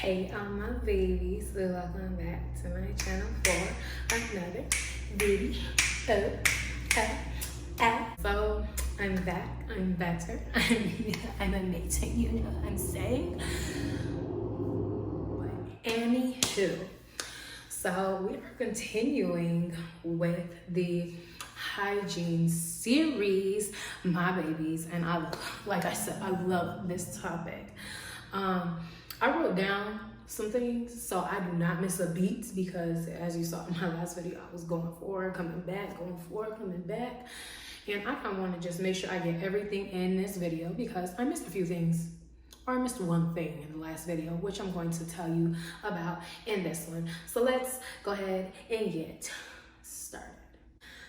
Hey, all my babies, welcome back to my channel for another video. So I'm back, I'm better, I'm amazing, you know what I'm saying? Anywho, so we are continuing with the hygiene series, my babies, and like I said, I love this topic. I wrote down some things so I do not miss a beat, because as you saw in my last video, I was going forward, coming back, going forward, coming back. And I kind of want to just make sure I get everything in this video, because I missed a few things, or I missed one thing in the last video, which I'm going to tell you about in this one. So let's go ahead and get started.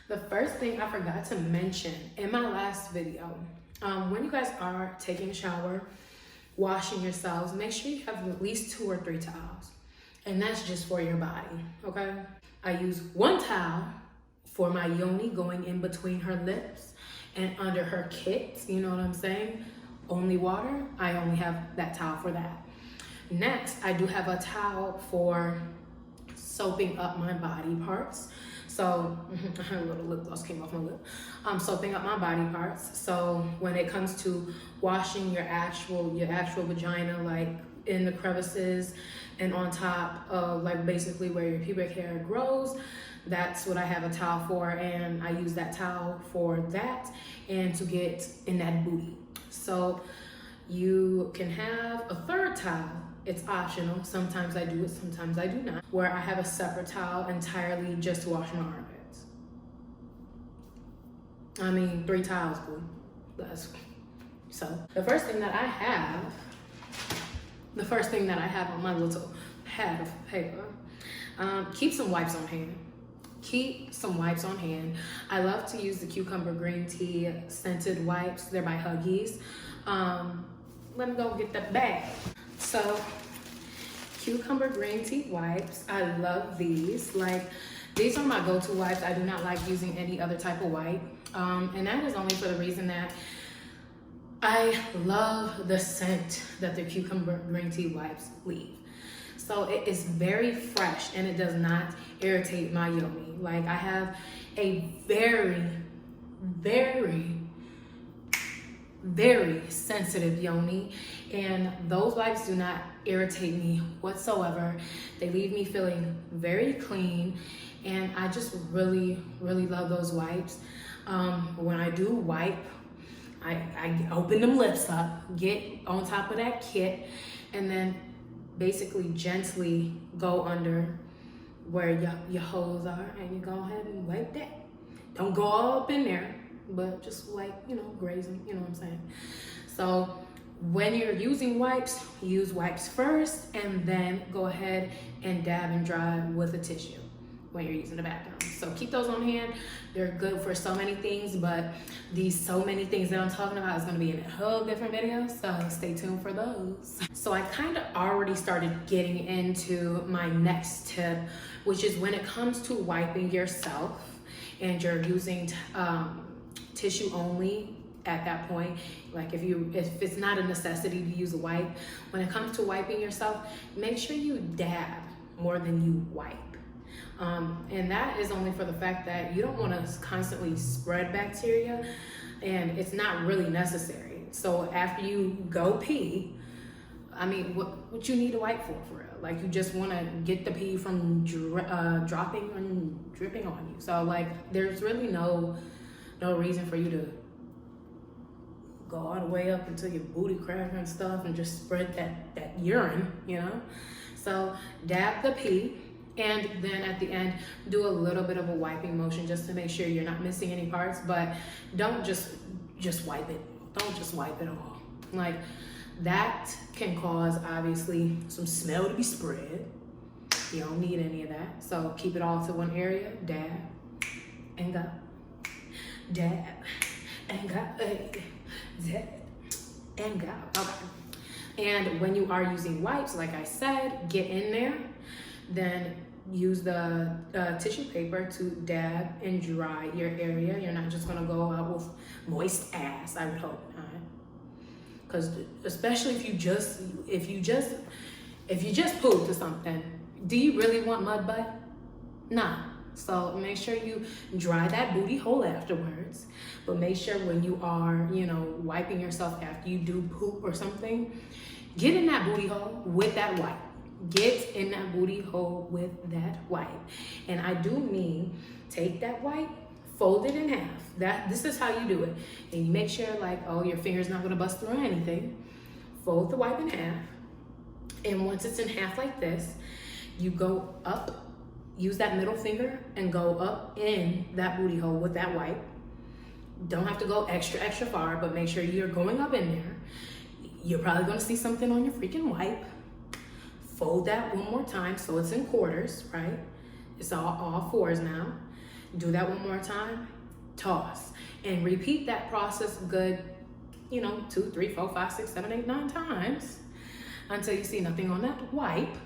The first thing I forgot to mention in my last video, when you guys are taking a shower, washing yourselves, make sure you have at least 2 or 3 towels. And that's just for your body, okay? I use 1 towel for my yoni going in between her lips and under her kit, you know what I'm saying? Only water, I only have that towel for that. Next, I do have a towel for soaping up my body parts. So, a little lip gloss came off my lip. Soaping up my body parts. So when it comes to washing your actual vagina, like in the crevices and on top of like basically where your pubic hair grows, that's what I have a towel for, and I use that towel for that and to get in that booty. So you can have a 3rd towel. It's optional. Sometimes I do it, sometimes I do not, where I have a separate towel entirely just to wash my armpits. I mean, 3 towels, boo. So the first thing that I have on my little pad of paper, keep some wipes on hand. Keep some wipes on hand. I love to use the cucumber green tea scented wipes. They're by Huggies. Let me go get the bag. So, cucumber green tea wipes, I love these. Like, these are my go-to wipes. I do not like using any other type of wipe. And that is only for the reason that I love the scent that the cucumber green tea wipes leave. So it is very fresh and it does not irritate my yoni. Like, I have a very, very, very sensitive yoni, and those wipes do not irritate me whatsoever. They leave me feeling very clean, and I just really, really love those wipes. When I do wipe, I open them lips up, get on top of that kit, and then basically gently go under where your holes are, and you go ahead and wipe that. Don't go all up in there, but just like, you know, grazing, you know what I'm saying? So when you're using wipes, use wipes first, and then go ahead and dab and dry with a tissue when you're using the bathroom. So keep those on hand. They're good for so many things, but these so many things that I'm talking about is gonna be in a whole different video, so stay tuned for those. So I kind of already started getting into my next tip, which is when it comes to wiping yourself and you're using tissue only at that point, like if it's not a necessity to use a wipe, when it comes to wiping yourself, make sure you dab more than you wipe. And that is only for the fact that you don't want to constantly spread bacteria, and it's not really necessary. So after you go pee, I mean, what you need a wipe for real? Like, you just want to get the pee from dropping and dripping on you. So like, there's really no reason for you to go all the way up until your booty crack and stuff and just spread that urine, you know? So dab the pee, and then at the end, do a little bit of a wiping motion just to make sure you're not missing any parts, but don't just wipe it. Don't just wipe it all. Like, that can cause, obviously, some smell to be spread. You don't need any of that. So keep it all to one area, dab, and go. Dab, and go. Dab, and go. Okay. And when you are using wipes, like I said, get in there, then use the tissue paper to dab and dry your area. You're not just gonna go out with moist ass, I would hope not. Because especially if you just If you just pooped or something, do you really want mud butt? Nah. So make sure you dry that booty hole afterwards. But make sure when you are, wiping yourself after you do poop or something, get in that booty hole with that wipe. Get in that booty hole with that wipe. And I do mean take that wipe, fold it in half. This is how you do it. And you make sure your finger's not gonna bust through anything. Fold the wipe in half. And once it's in half like this, you go up, use that middle finger and go up in that booty hole with that wipe. Don't have to go extra, extra far, but make sure you're going up in there. You're probably gonna see something on your freaking wipe. Fold that one more time so it's in quarters, right? It's all fours now. Do that one more time, toss. And repeat that process good, 2, 3, 4, 5, 6, 7, 8, 9 times until you see nothing on that wipe.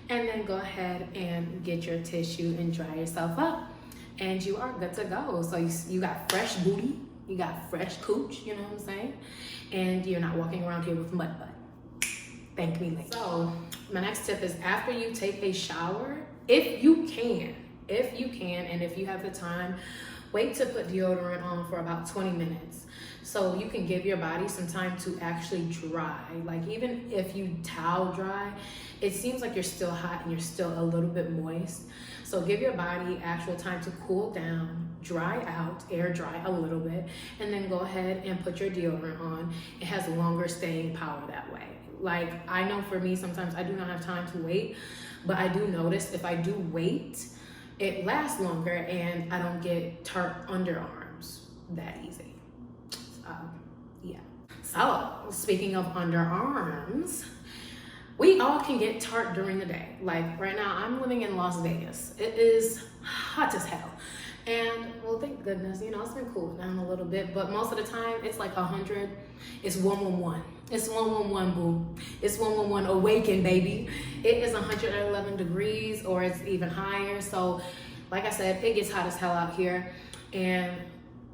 And then go ahead and get your tissue and dry yourself up. And you are good to go. So you got fresh booty, you got fresh cooch, you know what I'm saying? And you're not walking around here with mud butt. Thank me later. So my next tip is after you take a shower, if you can, and if you have the time, wait to put deodorant on for about 20 minutes. So you can give your body some time to actually dry. Like even if you towel dry, it seems like you're still hot and you're still a little bit moist. So give your body actual time to cool down, dry out, air dry a little bit, and then go ahead and put your deodorant on. It has longer staying power that way. Like I know for me, sometimes I do not have time to wait, but I do notice if I do wait, it lasts longer and I don't get tart underarms that easy. Yeah. So speaking of underarms, we all can get tart during the day. Like right now, I'm living in Las Vegas. It is hot as hell. And well, thank goodness, it's been cooled down a little bit, but most of the time it's like 100. It's 111. It's 111, boo. It's 111 awaken, baby. It is 111 degrees or it's even higher. So like I said, it gets hot as hell out here. And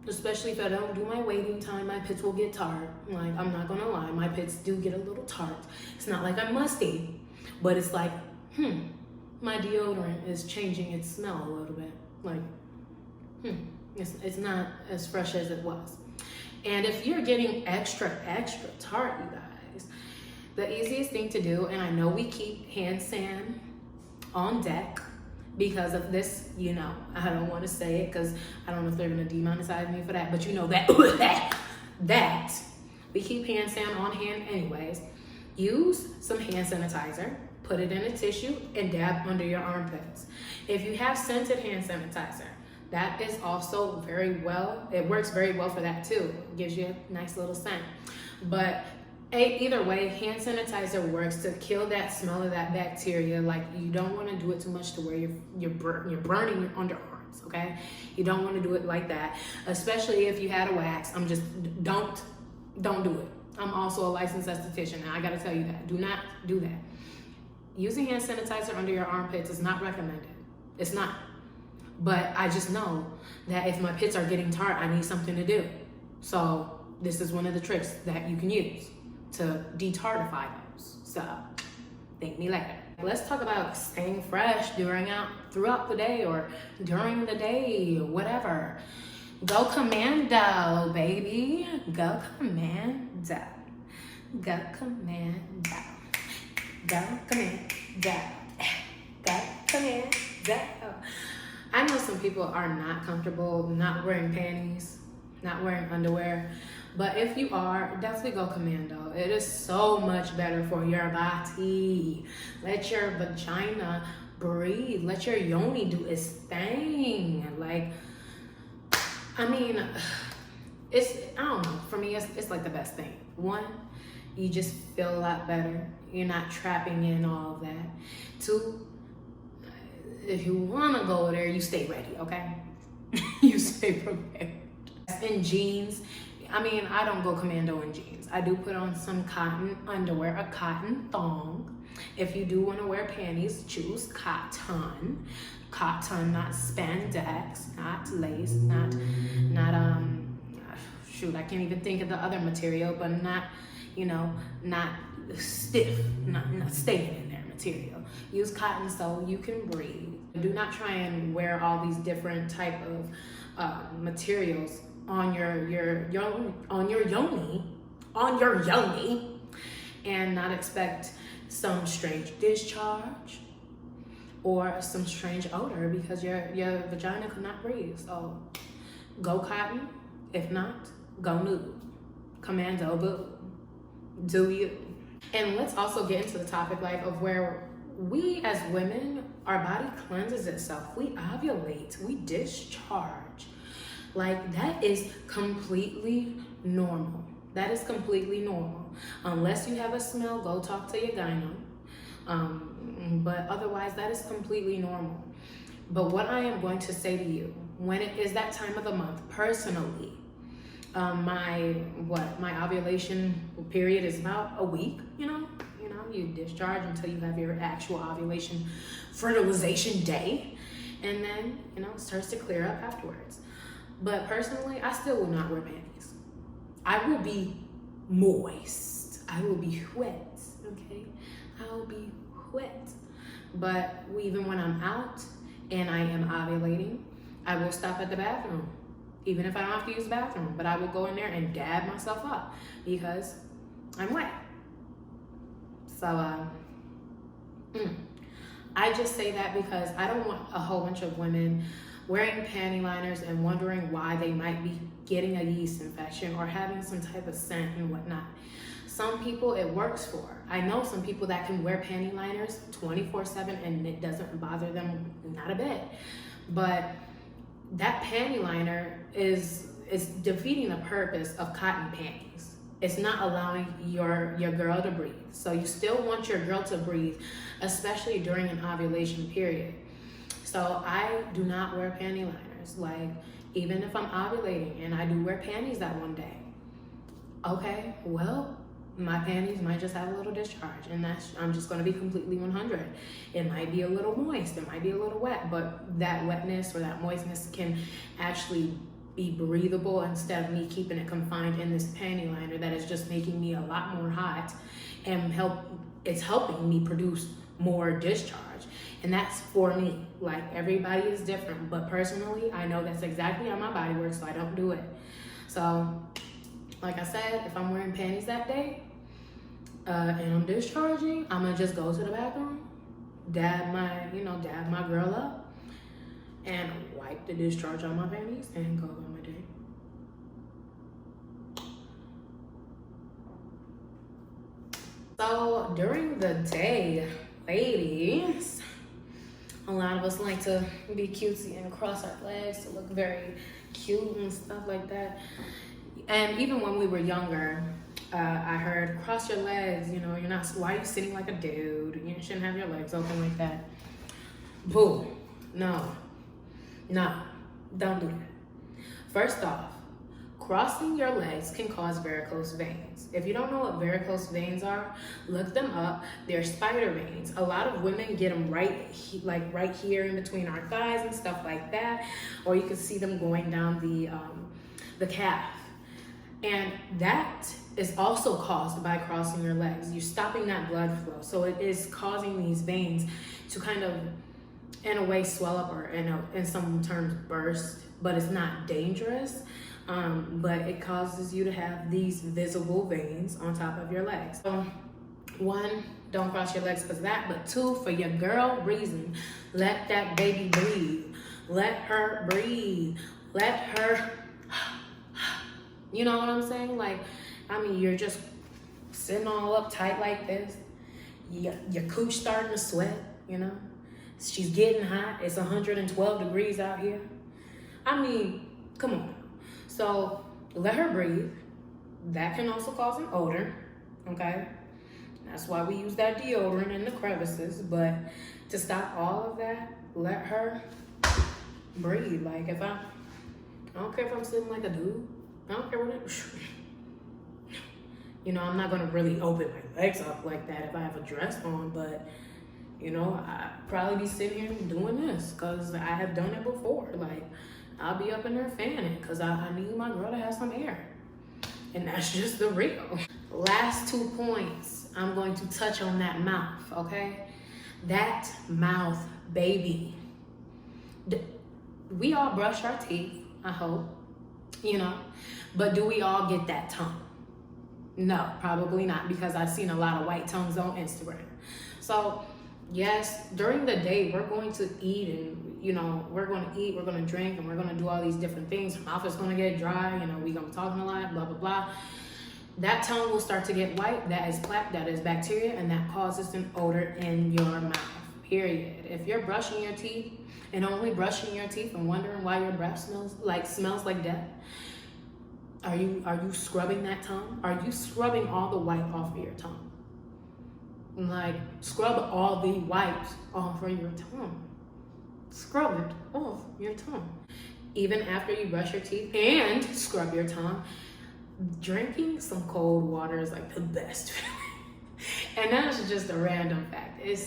especially if I don't do my waiting time, my pits will get tart. Like, I'm not gonna lie, my pits do get a little tart. It's not like I'm musty, but it's like, my deodorant is changing its smell a little bit. Like, it's not as fresh as it was. And if you're getting extra tart, you guys, the easiest thing to do, and I know we keep hand sand on deck, because of this, I don't want to say it because I don't know if they're going to demonetize me for that, but that we keep hand sand on hand anyways. Use some hand sanitizer, put it in a tissue, and dab under your armpits. If you have scented hand sanitizer, that is also it works very well for that too. It gives you a nice little scent. But either way, hand sanitizer works to kill that smell of that bacteria. Like you don't want to do it too much to where you're burning your underarms, okay? You don't want to do it like that, especially if you had a wax. Don't do it. I'm also a licensed esthetician, and I gotta tell you that. Do not do that. Using hand sanitizer under your armpits is not recommended. It's not. But I just know that if my pits are getting tart, I need something to do. So this is one of the tricks that you can use to detartify those. So thank me later. Let's talk about staying fresh throughout the day or during the day, whatever. Go commando, baby. Go commando. Go commando. Go commando. Go commando. I know some people are not comfortable not wearing panties, not wearing underwear. But if you are, definitely go commando. It is so much better for your body. Let your vagina breathe. Let your yoni do its thing. Like, I mean, I don't know. For me, it's like the best thing. One, you just feel a lot better. You're not trapping in all of that. Two, if you want to go there, you stay ready, okay? You stay prepared. In jeans, I mean, I don't go commando in jeans. I do put on some cotton underwear, a cotton thong. If you do want to wear panties, choose cotton. Cotton, not spandex, not lace, not shoot, I can't even think of the other material, but not stiff, not staying in there material. Use cotton so you can breathe. Do not try and wear all these different type of materials on your yoni, and not expect some strange discharge or some strange odor because your vagina could not breathe. So go cotton. If not, go nude. Commando boo. Do you? And let's also get into the topic of where we as women, our body cleanses itself. We ovulate, we discharge. That is completely normal. That is completely normal. Unless you have a smell, go talk to your gyno. But otherwise, that is completely normal. But what I am going to say to you, when it is that time of the month, personally, my ovulation period is about a week. You discharge until you have your actual ovulation fertilization day, and then it starts to clear up afterwards. But personally, I still will not wear panties. I will be moist. I will be wet. Okay, I will be wet. But even when I'm out and I am ovulating, I will stop at the bathroom, even if I don't have to use the bathroom. But I will go in there and dab myself up because I'm wet. So I just say that because I don't want a whole bunch of women wearing panty liners and wondering why they might be getting a yeast infection or having some type of scent and whatnot. Some people it works for. I know some people that can wear panty liners 24/7 and it doesn't bother them not a bit. But that panty liner is defeating the purpose of cotton panties. It's not allowing your girl to breathe. So you still want your girl to breathe, especially during an ovulation period. So I do not wear panty liners. Even if I'm ovulating and I do wear panties that one day, okay, well, my panties might just have a little discharge, and I'm just going to be completely 100. It might be a little moist, it might be a little wet, but that wetness or that moistness can actually be breathable instead of me keeping it confined in this panty liner that is just making me a lot more hot and it's helping me produce more discharge. And that's for me. Everybody is different, but personally, I know that's exactly how my body works, so I don't do it. So, like I said, if I'm wearing panties that day and I'm discharging, I'm gonna just go to the bathroom, dab my girl up, and wipe the discharge on my panties and go on my day. So during the day, ladies, a lot of us like to be cutesy and cross our legs to look very cute and stuff like that. And even when we were younger, I heard, cross your legs, you're not, why are you sitting like a dude? You shouldn't have your legs open like that. Boo, no, don't do that. First off, crossing your legs can cause varicose veins. If you don't know what varicose veins are, look them up. They're spider veins. A lot of women get them right here in between our thighs and stuff like that, or you can see them going down the calf. And that is also caused by crossing your legs. You're stopping that blood flow. So it is causing these veins to kind of, in a way, swell up, or in some terms burst, but it's not dangerous. But it causes you to have these visible veins on top of your legs. So, one, don't cross your legs because of that, but two, for your girl reason, let that baby breathe. Let her breathe. Let her, you know what I'm saying? You're just sitting all uptight like this. Your cooch starting to sweat, She's getting hot. It's 112 degrees out here. Come on. So let her breathe. That can also cause an odor, okay? That's why we use that deodorant in the crevices. But to stop all of that, let her breathe. I don't care if I'm sitting like a dude. I don't care what I'm not gonna really open my legs up like that if I have a dress on, but I'd probably be sitting here doing this because I have done it before. I'll be up in there fanning because I need my girl to have some air. And that's just the real. Last 2 points. I'm going to touch on that mouth, okay? That mouth, baby. We all brush our teeth, I hope, you know, but do we all get that tongue? No, probably not, because I've seen a lot of white tongues on Instagram. So yes, during the day, we're going to eat, and you know, we're going to eat, we're going to drink, and we're going to do all these different things. Our mouth is going to get dry, you know, we're going to be talking a lot, blah, blah, blah. That tongue will start to get white. That is plaque, that is bacteria, and that causes an odor in your mouth, period. If you're brushing your teeth and only brushing your teeth and wondering why your breath smells like death, are you scrubbing that tongue? Are you scrubbing all the white off of your tongue? Like, scrub all the white off of your tongue. Scrub it off your tongue. Even after you brush your teeth and scrub your tongue, drinking some cold water is like the best feeling. And that's just a random fact. It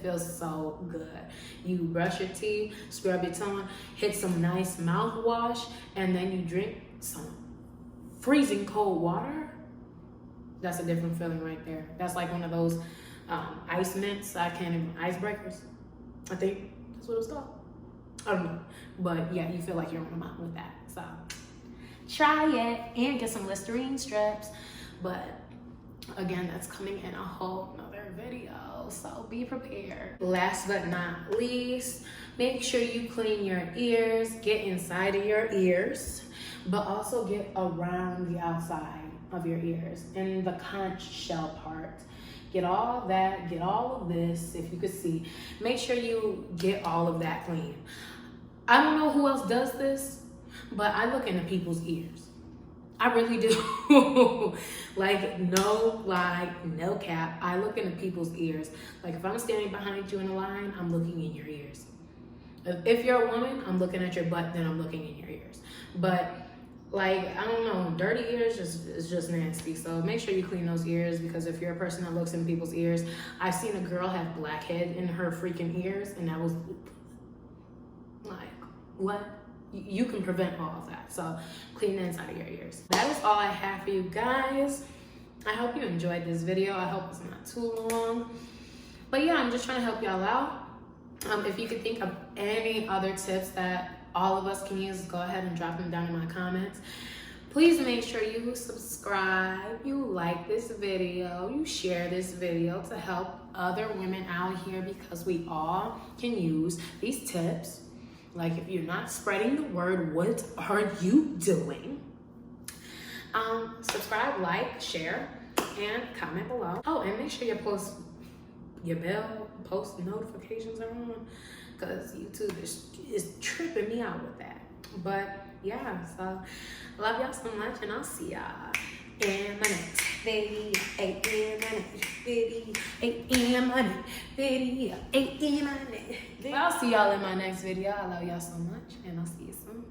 feels so good. You brush your teeth, scrub your tongue, hit some nice mouthwash, and then you drink some freezing cold water. That's a different feeling right there. That's like one of those ice mints. Icebreakers, I think that's what it's called. I don't know, but yeah, you feel like you're on the mountain with that. So try it and get some Listerine strips. But again, that's coming in a whole nother video, so be prepared. Last but not least, make sure you clean your ears. Get inside of your ears, but also get around the outside of your ears and the conch shell part. Get all that, get all of this, if you could see. Make sure you get all of that clean. I don't know who else does this, but I look into people's ears. I really do. Like, no lie, no cap. I look into people's ears. Like, if I'm standing behind you in a line, I'm looking in your ears. If you're a woman, I'm looking at your butt, then I'm looking in your ears. But like, I don't know, dirty ears is just nasty. So make sure you clean those ears, because if you're a person that looks in people's ears, I've seen a girl have blackhead in her freaking ears, and that was like, what? You can prevent all of that. So clean the inside of your ears. That is all I have for you guys. I hope you enjoyed this video. I hope it's not too long. But yeah, I'm just trying to help y'all out. If you could think of any other tips that all of us can use, go ahead and drop them down in my comments. Please make sure you subscribe, you like this video, you share this video to help other women out here, because we all can use these tips. Like, if you're not spreading the word, what are you doing? Subscribe, like, share, and comment below. Oh, and make sure your post notifications are on, because YouTube is tripping me out with that. But yeah, so love y'all so much, and I'll see y'all in my next video. I'll see y'all in my next video. I love y'all so much, and I'll see you soon.